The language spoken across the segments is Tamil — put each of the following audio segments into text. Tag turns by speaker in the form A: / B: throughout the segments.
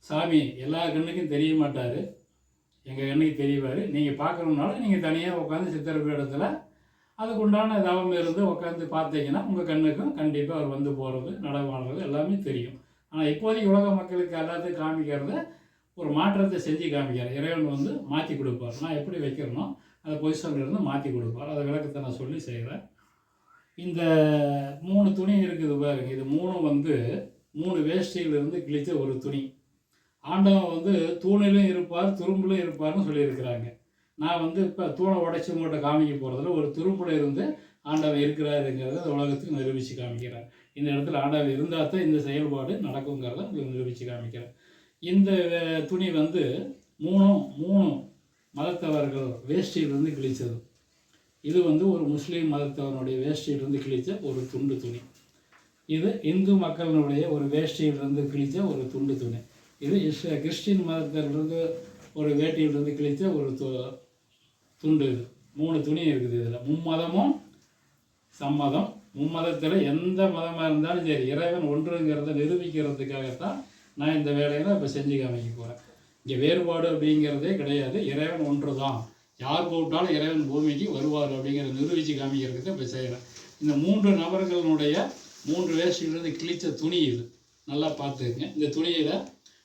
A: சாமி எல்லா கண்ணுக்கும் தெரிய மாட்டார், எங்கள் கண்ணுக்கு தெரியவார். நீங்கள் பார்க்கணுன்னாலும் நீங்கள் தனியாக உட்காந்து சித்திரப்பீடத்தில் அதுக்கு உண்டான தவம் இருந்து உட்காந்து பார்த்தீங்கன்னா உங்கள் கண்ணுக்கும் கண்டிப்பாக அவர் வந்து போகிறது நடமாடுறது எல்லாமே தெரியும். ஆனால் இப்போதைக்கு உலக மக்களுக்கு எல்லாத்தையும் காமிக்கிறத ஒரு மாற்றத்தை செஞ்சு காமிக்கிறார். இறைவன் வந்து மாற்றி கொடுப்பார். நான் எப்படி வைக்கிறேனோ அந்த பொசிஷன்லேருந்து மாற்றி கொடுப்பார். அதை விளக்கத்தை நான் சொல்லி செய்கிறேன். இந்த 3 துணி இருக்குது பாருங்க. இது 3 வந்து 3 வேஷ்டியிலிருந்து கிழிச்ச ஒரு துணி. ஆண்டவன் வந்து தூணிலும் இருப்பார், துரும்பிலும் இருப்பார்னு சொல்லியிருக்கிறாங்க. நான் வந்து இப்போ தூணை உடைச்சி உங்கள்கிட்ட காமிக்க போகிறதுல ஒரு துரும்பில் இருந்து ஆண்டவன் இருக்கிறாருங்கிறத அந்த உலகத்துக்கு நிரூபித்து காமிக்கிறேன். இந்த இடத்துல ஆண்டவன் இருந்தால் தான் இந்த செயல்பாடு நடக்குங்கிறத உங்களுக்கு நிரூபித்து காமிக்கிறேன். இந்த துணி வந்து மூணு மதத்தவர்கள் வேஷ்டியிலிருந்து கிழித்தது. இது வந்து ஒரு முஸ்லீம் மதத்தவனுடைய வேஷ்டியிலிருந்து கிழித்த ஒரு துண்டு துணி. இது இந்து மக்களினுடைய ஒரு வேஷ்டியிலிருந்து கிழித்த ஒரு துண்டு துணி. இது கிறிஸ்டின் மதத்திலிருந்து ஒரு வேட்டியிலிருந்து கிழித்த ஒரு துண்டு. இது 3 துணி இருக்குது. இதில் மும்மதமும் சம்மதம். மும்மதத்தில் எந்த மதமாக இருந்தாலும் சரி இறைவன் ஒன்றுங்கிறத நிரூபிக்கிறதுக்காகத்தான் நான் இந்த வேலையில் இப்போ செஞ்சு காமிக்க போகிறேன். இங்கே வேறுபாடு அப்படிங்கிறதே கிடையாது. இறைவன் ஒன்று தான். யார் கூப்பிட்டாலும் இறைவன் பூமிக்கு வருவார் அப்படிங்கிறத நிரூபித்து காமிக்கிறதுக்கு தான் இப்போ செய்கிறேன். இந்த 3 நபர்களுடைய 3 வேஷ்டியிலிருந்து கிழித்த துணி இது. நல்லா பார்த்துக்குங்க. இந்த துணியில்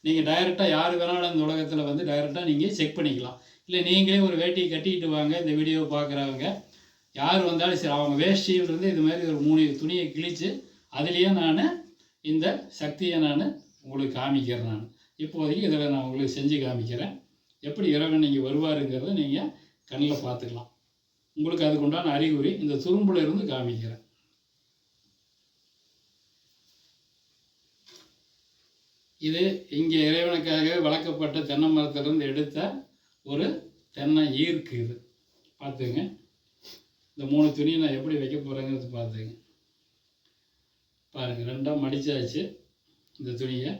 A: நீங்கள் டைரெக்டாக யார் வேணாலும் இந்த உலகத்தில் வந்து டைரெக்டாக நீங்கள் செக் பண்ணிக்கலாம். இல்லை நீங்களே ஒரு வேட்டியை கட்டிக்கிட்டு வாங்க. இந்த வீடியோவை பார்க்குறவங்க யார் வந்தாலும் சரி அவங்க வேஷ்டியிலிருந்து இது மாதிரி ஒரு 3 துணியை கிழித்து அதுலேயே நான் இந்த சக்தியை நான் உங்களுக்கு காமிக்கிறேன். நான் இப்போதைக்கு இதில் நான் உங்களுக்கு செஞ்சு காமிக்கிறேன். எப்படி இறைவன் நீங்கள் வருவாருங்கிறத நீங்கள் கண்ணில் பார்த்துக்கலாம். உங்களுக்கு அதுக்கு உண்டான அறிகுறி இந்த துரும்பில் இருந்து காமிக்கிறேன். இது இங்கே இறைவனுக்காக வளர்க்கப்பட்ட தென்னை மரத்திலிருந்து எடுத்த ஒரு தென்னை ஈர்க்கு. இது பார்த்துங்க. இந்த 3 துணியை நான் எப்படி வைக்க போகிறேங்கிறது பார்த்துங்க. பாருங்கள், 2ஆக மடித்தாச்சு. இந்த துணியை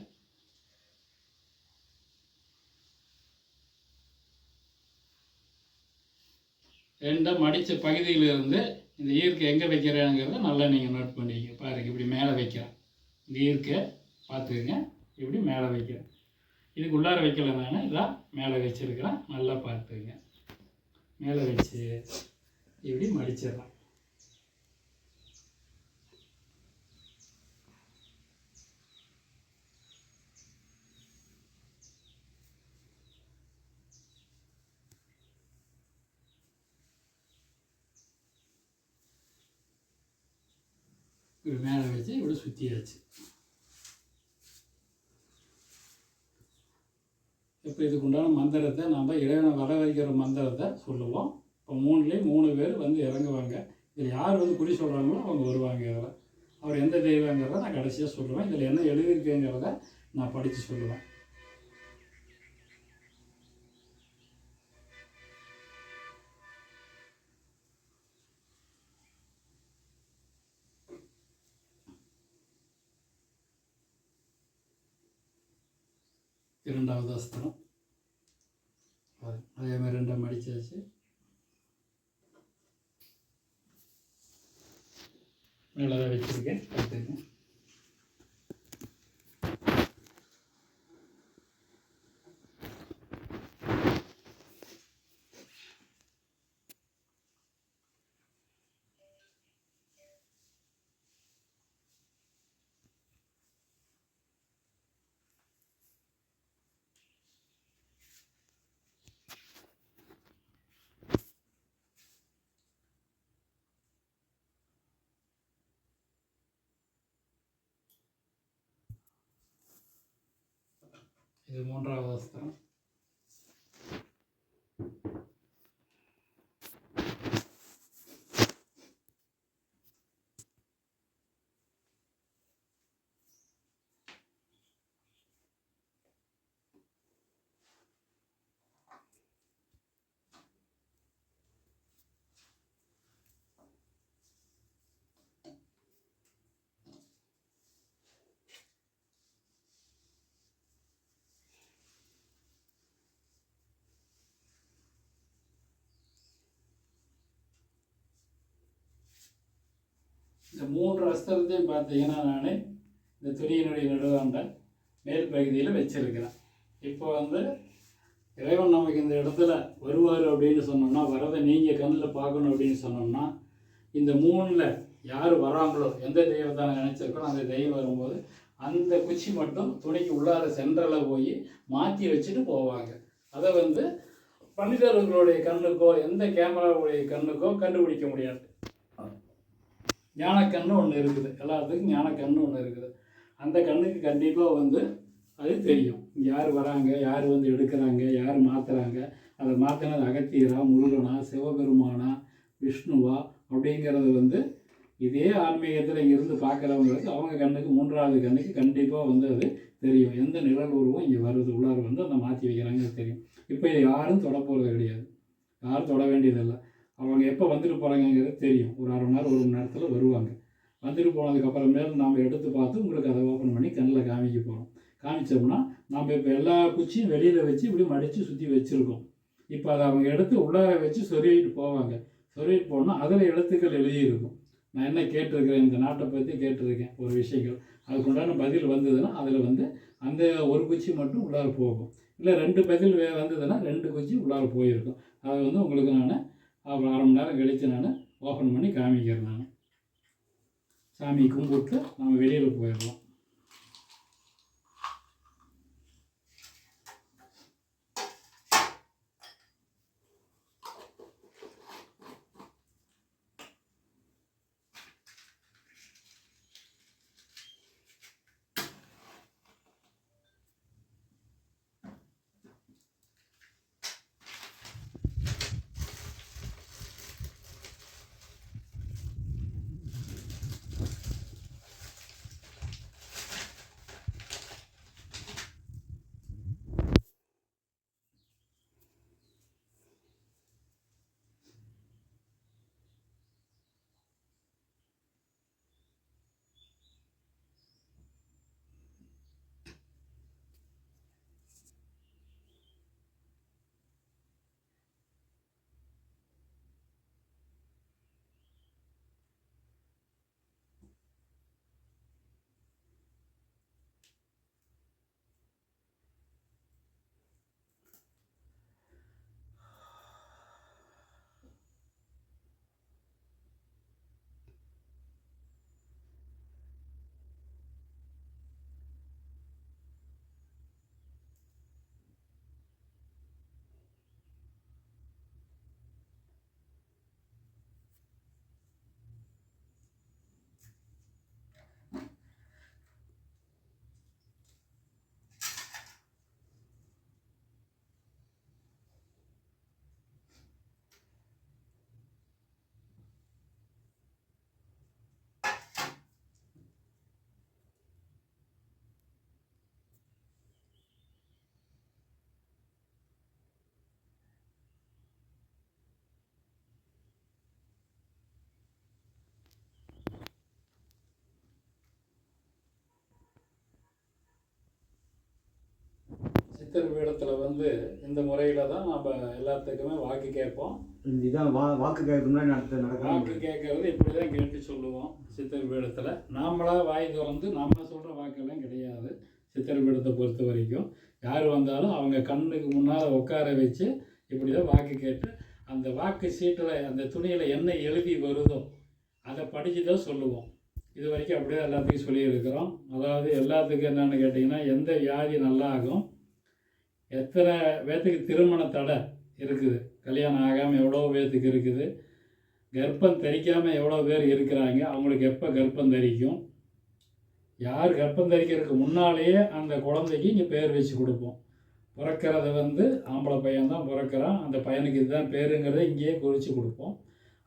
A: மடித்த பகுதியிலிருந்து இந்த ஈர்க்கை எங்கே வைக்கிறேங்கிறத நல்லா நீங்கள் நோட் பண்ணிக்க. பாருங்கள், இப்படி மேலே வைக்கிறேன். இந்த ஈர்க்கை பார்த்துக்குங்க. இப்படி மேலே வைக்கிறேன். இதுக்கு உள்ளார வைக்கல, நான் இதான் மேலே வச்சுருக்கிறேன். நல்லா பார்த்துக்குங்க. மேலே வச்சு இப்படி மடிச்சிடலாம். இப்படி மேலே வச்சு இப்படி சுற்றியாச்சு. இப்போ இதுக்கு உண்டான மந்திரத்தை நம்ம இறைவனை வர வைக்கிற மந்திரத்தை சொல்லுவோம். இப்போ 3லேயும் 3 பேர் வந்து இறங்குவாங்க. இதில் யார் வந்து குறி சொல்கிறாங்களோ அவங்க வருவாங்க. இதில் அவர் எந்த தெய்வங்கிறத நான் கடைசியாக சொல்லுவேன். இதில் என்ன எழுதியிருக்கேங்கிறத நான் படித்து சொல்லுவேன். இரண்டாவது அஸ்திரம் அதே மாதிரி 2 மடிச்சாச்சு. மேலே தான் வச்சுருக்கேன். பார்த்துங்க. இது 3வது அஸ்திரம். இந்த 3 அஸ்திரத்தையும் பார்த்தீங்கன்னா நான் இந்த துணியினுடைய நடுவாண்ட மேல் பகுதியில் வச்சிருக்கிறேன். இப்போ வந்து இறைவன் நமக்கு இந்த இடத்துல வருவார் அப்படின்னு சொன்னோம்னா, வரதை நீங்கள் கண்ணில் பார்க்கணும் அப்படின்னு சொன்னோம்னா, இந்த 3ல் யார் வராங்களோ, எந்த தெய்வத்தை நினச்சிருக்கோ அந்த தெய்வம் வரும்போது அந்த குச்சி மட்டும் துணிக்கு உள்ளார சென்டரில் போய் மாற்றி வச்சுட்டு போவாங்க. அதை வந்து மனிதர்களுடைய கண்ணுக்கோ எந்த கேமராவுடைய கண்ணுக்கோ கண்டுபிடிக்க முடியாது. ஞானக்கண்ணு ஒன்று இருக்குது, எல்லாத்துக்கும் ஞானக்கண்ணு ஒன்று இருக்குது. அந்த கண்ணுக்கு கண்டிப்பாக வந்து அது தெரியும், யார் வராங்க, யார் வந்து எடுக்கிறாங்க, யார் மாற்றுறாங்க, அதை மாற்றினது அகத்தியரா, முருகனா, சிவபெருமானா, விஷ்ணுவா அப்படிங்கிறது வந்து இதே ஆன்மீகத்தில் இங்கேருந்து பார்க்குறவங்களுக்கு அவங்க கண்ணுக்கு 3வது கண்ணுக்கு கண்டிப்பாக வந்து அது தெரியும். எந்த நிழல் உருவம் இங்கே வருது, உள்ளார வந்து அந்த மாற்றி வைக்கிறாங்க தெரியும். இப்போ இதை யாரும் தொட போகிறது கிடையாது, யாரும் தொட வேண்டியதில்லை. அவங்க எப்போ வந்துட்டு போகிறாங்கிறது தெரியும். ஒரு 1/2 மணி நேரம் 1 மணி நேரத்தில் வருவாங்க. வந்துட்டு போனதுக்கப்புறமேல் நாம் எடுத்து பார்த்து உங்களுக்கு அதை ஓப்பன் பண்ணி கண்ணில் காமிக்க போகிறோம். காமிச்சோம்னா நம்ம இப்போ எல்லா குச்சியும் வெளியில் வச்சு இப்படி மடித்து சுற்றி வச்சுருக்கோம். இப்போ அதை அவங்க எடுத்து உள்ளார வச்சு சொருவிட்டு போவாங்க. சொருவிட்டு போனால் அதில் எழுத்துக்கள் எழுதியிருக்கும். நான் என்ன கேட்டிருக்கிறேன், இந்த நாட்டை பற்றி கேட்டிருக்கேன் ஒரு விஷயங்கள், அதுக்குண்டான பதில் வந்ததுன்னா அதில் வந்து அந்த ஒரு குச்சி மட்டும் உள்ளார போகும். இல்லை 2 பதில் வந்ததுன்னா 2 குச்சி உள்ளார போயிருக்கும். அதை வந்து உங்களுக்கு நான் 1/2 மணி நேரம் கழித்து நான் ஓப்பன் பண்ணி காமிக்கிறேன். நான் சாமி கும்பிட்டு நம்ம வெளியில் போயிடலாம். சித்தர் பீடத்தில் வந்து இந்த முறையில் தான் நம்ம எல்லாத்துக்குமே வாக்கு கேட்போம்.
B: இதுதான் வாக்கு கேட்கறது முன்னாடி
A: வாக்கு கேட்கறது இப்படி தான் கேட்டு சொல்லுவோம். சித்தர் பீடத்தில் நாமளாக வாய் திறந்து நம்ம சொல்கிற வாக்கெல்லாம் கிடையாது. சித்தர் பீடத்தை பொறுத்த வரைக்கும் யார் வந்தாலும் அவங்க கண்ணுக்கு முன்னால் உட்கார வச்சு இப்படி தான் வாக்கு கேட்டு அந்த வாக்கு சீட்டில் அந்த துணியில் என்ன எழுதி வருதோ அதை படித்து தான் சொல்லுவோம். இது வரைக்கும் அப்படியே எல்லாத்துக்கும் சொல்லியிருக்கிறோம். அதாவது எல்லாத்துக்கும் என்னென்னு கேட்டிங்கன்னா, எந்த வியாதி நல்லா ஆகும், எத்தனை பேர்த்துக்கு திருமண தடை இருக்குது, கல்யாணம் ஆகாமல் எவ்வளோ பேர்த்துக்கு இருக்குது, கர்ப்பம் தரிக்காமல் எவ்வளோ பேர் இருக்கிறாங்க, அவங்களுக்கு எப்போ கர்ப்பம் தரிக்கும், யார் கர்ப்பம் தரிக்கிறதுக்கு முன்னாலேயே அந்த குழந்தைக்கு இங்கே பேர் வச்சு கொடுப்போம். பிறக்கிறது வந்து ஆம்பளை பையன்தான் பிறக்கிறான், அந்த பையனுக்கு இதுதான் பேருங்கிறத இங்கேயே குறித்து கொடுப்போம்.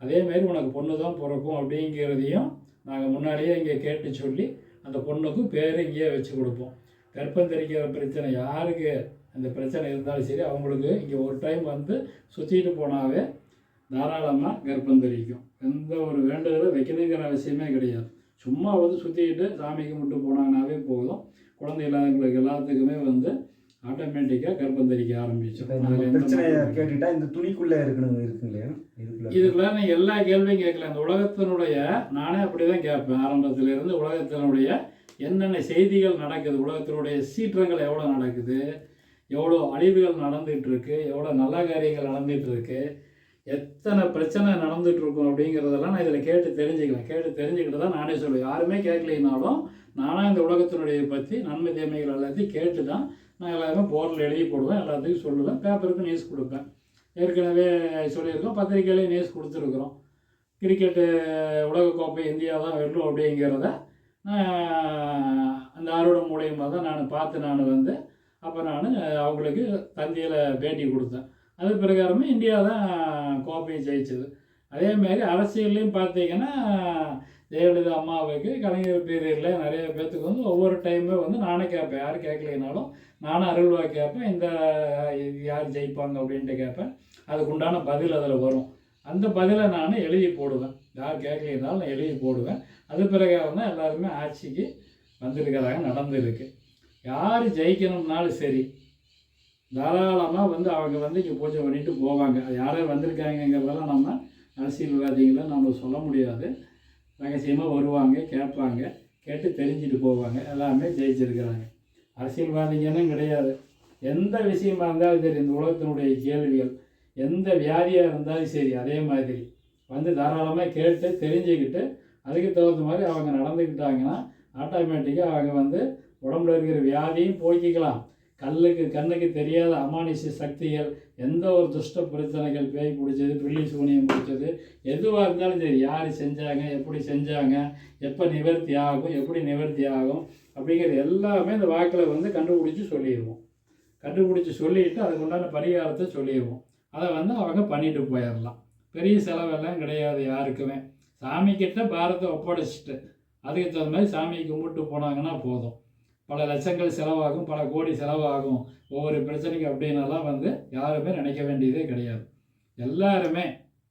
A: அதேமாரி உனக்கு பொண்ணு தான் பிறக்கும் அப்படிங்கிறதையும் நாங்கள் முன்னாடியே இங்கே கேட்டு சொல்லி அந்த பொண்ணுக்கும் பேர் இங்கேயே வச்சு கொடுப்போம். கர்ப்பம் தரிக்கிற பிரச்சனை யாருக்கு அந்த பிரச்சனை இருந்தாலும் சரி, அவங்களுக்கு இங்கே ஒரு டைம் வந்து சுற்றிட்டு போனாவே தாராளமாக கர்ப்பம் தரிக்கும். எந்த ஒரு வேண்டுதலும் வைக்கணுங்கிற அவசியமே கிடையாது. சும்மா வந்து சுற்றிக்கிட்டு சாமி கும்பிட்டு போனாங்கனாவே போதும். குழந்தை இல்லாதவங்களுக்கு எல்லாத்துக்குமே வந்து ஆட்டோமேட்டிக்காக கர்ப்பம் தரிக்க ஆரம்பிச்சிடும்.
B: கேட்டுட்டா இந்த துணிக்குள்ளே இருக்குங்களே,
A: இதுக்குள்ள நீங்கள் எல்லா கேள்வியும் கேட்கல. அந்த உலகத்தினுடைய நானே அப்படி தான் கேட்பேன் ஆரம்பத்திலேருந்து. உலகத்தினுடைய என்னென்ன செய்திகள் நடக்குது, உலகத்தினுடைய சீற்றங்கள் எவ்வளோ நடக்குது, எவ்வளோ அழிவுகள் நடந்துகிட்டு இருக்கு, எவ்வளோ நல்ல காரியங்கள் நடந்துகிட்டு இருக்கு, எத்தனை பிரச்சனை நடந்துட்டு இருக்கும் அப்படிங்கிறதெல்லாம் நான் இதில் கேட்டு தெரிஞ்சுக்குவேன். கேட்டு தெரிஞ்சுக்கிட்டு தான் நானே சொல்லுவேன். யாருமே கேட்கலைனாலும் நானாக இந்த உலகத்தினுடைய பற்றி நன்மை தீமைகள் எல்லாத்தையும் கேட்டு தான் நான் எல்லாருமே போர்டில் எழுதி போடுவேன், எல்லாத்துக்கும் சொல்லுவேன், பேப்பருக்கு நியூஸ் கொடுப்பேன். ஏற்கனவே சொல்லியிருக்கோம், பத்திரிக்கையிலே நியூஸ் கொடுத்துருக்குறோம். கிரிக்கெட்டு உலகக்கோப்பை இந்தியா தான் வெல்லும் அப்படிங்கிறத அந்த ஆர்வம் மூலியமாக தான் நான் பார்த்து நான் வந்து அப்போ நான் அவங்களுக்கு தந்தியில் பேட்டி கொடுத்தேன். அது பிரகாரமே இந்தியா தான் கோப்பையை ஜெயிச்சது. அதேமாரி அரசியல்லையும் பார்த்தீங்கன்னா ஜெயலலிதா அம்மாவுக்கு கலைஞர் பீரியடில் நிறைய பேர்த்துக்கு வந்து ஒவ்வொரு டைமே வந்து நானே கேட்பேன். யாரும் கேட்கலைனாலும் நானும் அருள்வா கேட்பேன், இந்த யார் ஜெயிப்பாங்க அப்படின்ட்டு கேட்பேன். அதுக்கு உண்டான பதில் அதில் வரும். அந்த பதிலை நான் எழுதி போடுவேன். யார் கேட்கலைனாலும் நான் எழுதி போடுவேன். அது பிரகாரம் தான் எல்லாருமே ஆட்சிக்கு வந்திருக்கிறாங்க, நடந்துருக்கு. யார் ஜெயிக்கணும்னாலும் சரி, தாராளமாக வந்து அவங்க வந்து இங்கே பூஜை பண்ணிட்டு போவாங்க. அது யாரும் வந்திருக்காங்கங்கிறதெல்லாம் நம்ம அரசியல்வாதிகளை நம்ம சொல்ல முடியாது. ரகசியமாக வருவாங்க, கேட்பாங்க, கேட்டு தெரிஞ்சுட்டு போவாங்க. எல்லாமே ஜெயிச்சிருக்கிறாங்க. அரசியல்வாதிங்கன்னு கிடையாது, எந்த விஷயமா இருந்தாலும் சரி, இந்த உலகத்தினுடைய கேள்விகள் எந்த வியாதியாக இருந்தாலும் சரி, அதே மாதிரி வந்து தாராளமாக கேட்டு தெரிஞ்சுக்கிட்டு அதுக்கு தகுந்த மாதிரி அவங்க நடந்துக்கிட்டாங்கன்னா ஆட்டோமேட்டிக்காக அவங்க வந்து உடம்புல இருக்கிற வியாதியும் போக்கிக்கலாம். கண்ணுக்கு தெரியாத அமானுஷ்ய சக்திகள், எந்த ஒரு துஷ்ட பிரச்சனைகள், பேய் பிடிச்சது, பில்லி சூனியம் பிடிச்சது, எதுவாக இருந்தாலும் சரி, யார் செஞ்சாங்க, எப்படி செஞ்சாங்க, எப்போ நிவர்த்தி ஆகும், எப்படி நிவர்த்தி ஆகும் அப்படிங்கிறது எல்லாமே இந்த வாக்கில் வந்து கண்டுபிடிச்சி சொல்லிடுவோம். கண்டுபிடிச்சி சொல்லிவிட்டு அதுக்கு உண்டான பரிகாரத்தை சொல்லிடுவோம். அதை வந்து அவங்க பண்ணிட்டு போயிடலாம். பெரிய செலவெல்லாம் கிடையாது யாருக்குமே. சாமிக்கிட்ட பாரத்தை ஒப்படைச்சிட்டு அதுக்கு தகுந்த மாதிரி சாமியை கும்பிட்டு போனாங்கன்னா போதும். பல லட்சங்கள் செலவாகும், பல கோடி செலவாகும் ஒவ்வொரு பிரச்சனைக்கு அப்படின்னலாம் வந்து யாருமே நினைக்க வேண்டியதே கிடையாது. எல்லாருமே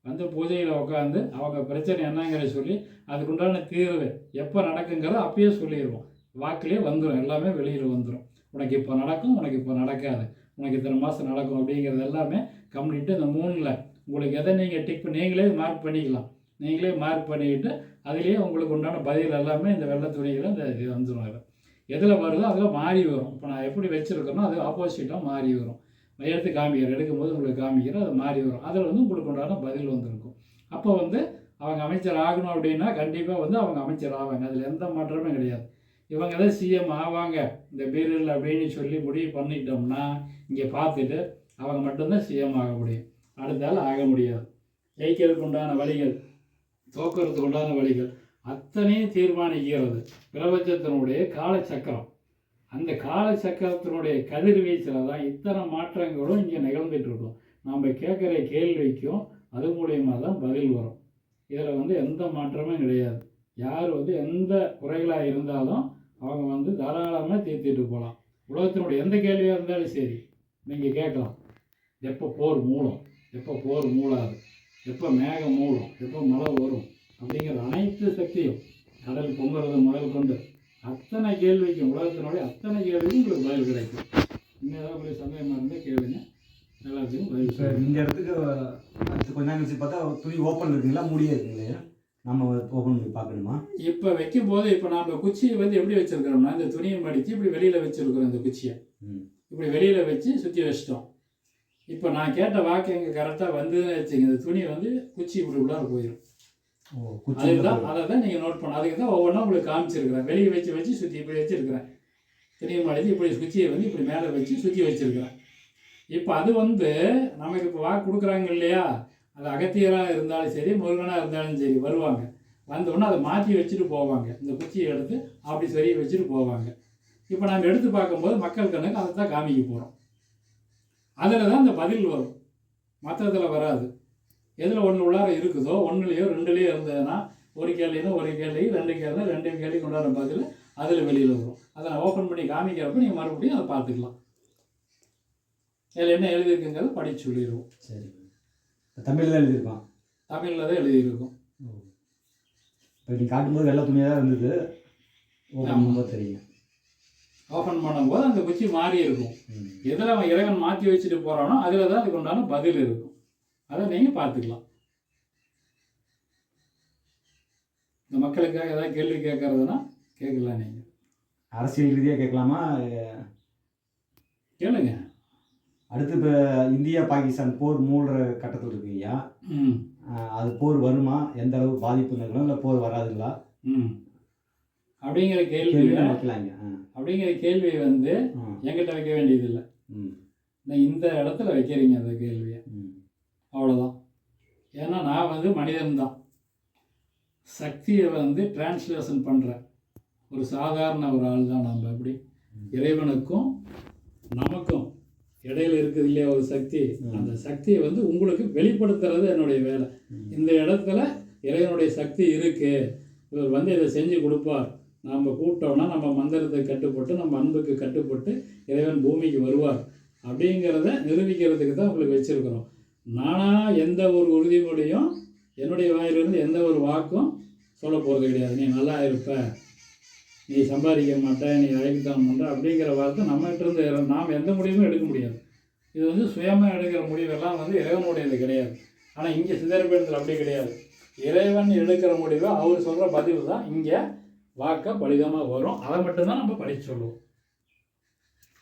A: வந்து பூஜையில் உட்காந்து அவங்க பிரச்சனை என்னங்கிற சொல்லி அதுக்குண்டான தீர்வு எப்போ நடக்குங்கிறத அப்பயே சொல்லிடுவோம். வாக்கிலே வந்துடும், எல்லாமே வெளியில் வந்துடும். உனக்கு இப்போ நடக்கும், உனக்கு இப்போ நடக்காது, உனக்கு இத்தனை மாதம் நடக்கும் அப்படிங்கிறது எல்லாமே கம்ப்ளீட்டாக இந்த 3ல் உங்களுக்கு எதை நீங்கள் நீங்களே மார்க் பண்ணிக்கலாம். நீங்களே மார்க் பண்ணிக்கிட்டு அதுலேயே உங்களுக்கு உண்டான பதில் எல்லாமே இந்த வெள்ளை துணிகளை இந்த இது வந்துடும். எதில் வருதோ அதில் மாறி வரும். இப்போ நான் எப்படி வச்சுருக்கேனோ அது ஆப்போசிட்டாக மாறி வரும். எடுத்து காமிக்கிறேன், எடுக்கும்போது உங்களுக்கு காமிக்கிறேன், அது மாறி வரும். அதில் வந்து உங்களுக்கு உண்டான பதில் வந்திருக்கும். அப்போ வந்து அவங்க அமைச்சர் ஆகணும் அப்படின்னா கண்டிப்பாக வந்து அவங்க அமைச்சர் ஆவாங்க. அதில் எந்த மாற்றமே கிடையாது. இவங்க தான் சிஎம் ஆவாங்க இந்த பீரியடில் அப்படின்னு சொல்லி முடிவு பண்ணிட்டோம்னா இங்கே பார்த்துட்டு அவங்க மட்டும்தான் சிஎம் ஆக முடியும். அடுத்தால் ஆக முடியாது. ஜெயிக்கிறதுக்கு உண்டான வழிகள், தோக்கிறதுக்கு உண்டான வழிகள் அத்தனையும் தீர்மானிக்கிறது பிரபஞ்சத்தினுடைய காலச்சக்கரம். அந்த காலச்சக்கரத்தினுடைய கதிர்வீச்சில் தான் இத்தனை மாற்றங்களும் இங்கே நிகழ்ந்துட்டு இருக்கும். நம்ம கேட்குற கேள்விக்கும் அது மூலியமாக தான் பதில் வரும். இதில் வந்து எந்த மாற்றமும் கிடையாது. யார் வந்து எந்த குறைகளாக இருந்தாலும் அவங்க வந்து தாராளமாக தீர்த்திட்டு போகலாம். உலகத்தினுடைய எந்த கேள்வியாக இருந்தாலும் சரி நீங்கள் கேட்கலாம். எப்போ போர் மூடும், எப்போ போர் மூடாது, எப்போ மேகம் மூடும், எப்போ மழை வரும் அப்படிங்கிற அனைத்து சக்தியும், கடல் பொங்குறது முதல் கொண்டு அத்தனை கேள்விக்கும், உலகத்தினுடைய அத்தனை கேள்விக்கும் உங்களுக்கு பதில் கிடைக்கும். இன்னும் ஏதாவது உங்களுக்கு சந்தேகமாக இருந்தால் கேளுங்க, எல்லாத்துக்கும் பதில் சொல்லுங்கள்.
B: இந்த இடத்துக்கு அடுத்து கொஞ்ச நேரம் கழிச்சு பார்த்தா துணி ஓப்பன் இருக்குங்களா, மூடியே இருக்குங்களா? நம்ம ஓப்பன் பண்ணி பார்க்கணுமா?
A: இப்போ வைக்கும்போது இப்போ நம்ம குச்சியை வந்து எப்படி வச்சுருக்கிறோம்னா இந்த துணியை மடித்து இப்படி வெளியில் வச்சுருக்குறோம். இந்த குச்சியை இப்படி வெளியில் வச்சு சுற்றி வச்சிட்டோம். இப்போ நான் கேட்ட வாக்கு எங்கே கரெக்டாக வந்ததுன்னு வச்சுங்க, இந்த துணி வந்து குச்சி இப்படி உள்ளார போயிடும். அதுதான் அதை தான் நீங்கள் நோட் பண்ண. அதுக்கு தான் ஒவ்வொன்றா உங்களுக்கு காமிச்சிருக்கிறேன். வெளியே வச்சு சுற்றி இப்படி வச்சுருக்கிறேன். துணியை மடித்து இப்படி குச்சியை வந்து இப்படி மேலே வச்சு சுற்றி வச்சுருக்கிறேன். இப்போ அது வந்து நமக்கு இப்போ வாக்கு கொடுக்குறாங்க இல்லையா, அது அகத்தியராக இருந்தாலும் சரி, முருகனாக இருந்தாலும் சரி வருவாங்க. வந்தோடனே அதை மாற்றி வச்சுட்டு போவாங்க. இந்த குச்சியை எடுத்து அப்படி சரி வச்சுட்டு போவாங்க. இப்போ நம்ம எடுத்து பார்க்கும்போது மக்கள் கண்ணுக்கு அதை தான் காமிக்க போகிறோம். அதில் தான் இந்த பதில் வரும், மற்றதில் வராது. எதில் ஒன்று உள்ளார இருக்குதோ, ஒன்றுலையோ ரெண்டுலேயோ இருந்ததுன்னா ஒரு கேள்வினா ஒரு கேள்வி, ரெண்டு கேள்விக்கு உண்டான பதில் அதில் வெளியில் வரும். அதை நான் ஓப்பன் பண்ணி காமிக்கிறப்ப நீங்கள் மறுபடியும் அதை பார்த்துக்கலாம். இதில் என்ன எழுதியிருக்குங்கிறது படித்து சொல்லிடுவோம்.
B: சரி, தமிழில் தான் எழுதியிருக்கான்.
A: தமிழில் தான் எழுதியிருக்கும்.
B: இப்போ நீ காட்டும்போது வெள்ளை துணியாக தான் இருந்தது, ஓப்பன் தெரியும்.
A: ஓப்பன் பண்ணும்போது அந்த குச்சி மாறி இருக்கும். எதில் அவன் இறைவன் மாற்றி வச்சுட்டு போகிறானோ அதில் தான் அதுக்கு உண்டான பதில் இருக்கும். அதை நீங்கள் பார்த்துக்கலாம். இந்த மக்களுக்காக ஏதாவது கேள்வி கேட்கறதுனா கேட்கலாம். நீங்கள்
B: அரசியல் ரீதியாக கேட்கலாமா?
A: கேளுங்க.
B: அடுத்து இப்போ இந்தியா பாகிஸ்தான் போர் மூழ்கிற கட்டத்தில் இருக்கு ஐயா.
A: ம்
B: அது போர் வருமா, எந்த அளவு பாதிப்பு நிகழும், இல்லை போர் வராதுங்களா?
A: ம் அப்படிங்கிற
B: கேள்வி
A: கேள்வியை
B: வைக்கலாங்க.
A: அப்படிங்கிற கேள்வியை வந்து என்கிட்ட வைக்க வேண்டியதில்லை.
B: ம்
A: இந்த இடத்துல வைக்கிறீங்க அந்த கேள்வியை,
B: ம்
A: அவ்வளோதான். ஏன்னா நான் வந்து மனிதன்தான், சக்தியை வந்து டிரான்ஸ்லேஷன் பண்ணுறேன். ஒரு சாதாரண ஒரு ஆள் தான் நம்ம. அப்படி இறைவனுக்கும் நமக்கும் இடையில இருக்குது இல்லையா ஒரு சக்தி, அந்த சக்தியை வந்து உங்களுக்கு வெளிப்படுத்துறது என்னுடைய வேலை. இந்த இடத்துல இறைவனுடைய சக்தி இருக்குது, இவர் வந்து இதை செஞ்சு கொடுப்பார், நம்ம கூப்பிட்டோம்னா நம்ம மந்திரத்தை கட்டுப்பட்டு நம்ம அன்புக்கு கட்டுப்பட்டு இறைவன் பூமிக்கு வருவார் அப்படிங்கிறத நிரூபிக்கிறதுக்கு தான் உங்களுக்கு வச்சுருக்குறோம். நானாக எந்த ஒரு உறுதிமொழியும் என்னுடைய வாயிலிருந்து எந்த ஒரு வாக்கும் சொல்ல போகிறது கிடையாது. நீ நல்லா இருப்ப, நீ சம்பாதிக்க மாட்ட, நீ அழைக்கத்தான் பண்ணுற அப்படிங்கிற வார்த்தை நம்மகிட்ட இருந்து நாம் எந்த முடிவுமே எடுக்க முடியாது. இது வந்து சுயமாக எடுக்கிற முடிவெல்லாம் வந்து இறைவனுடையது கிடையாது. ஆனால் இங்கே சிதறப்பேடத்தில் அப்படி கிடையாது. இறைவன் எடுக்கிற முடிவை அவர் சொல்கிற பதில் தான் இங்கே வாக்க பலிதமாக வரும். அதை மட்டும்தான் நம்ம படித்து சொல்லுவோம்.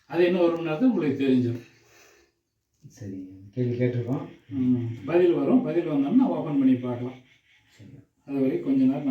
A: அது இன்னும் ஒரு மணி நேரத்தில் உங்களுக்கு தெரிஞ்சிடும்.
B: சரி, கேள்வி கேட்டிருக்கோம்.
A: பதில் வரும். பதில் வந்தோம்னா ஓப்பன் பண்ணி பார்க்கலாம். அது வரைக்கும் கொஞ்ச நேரம்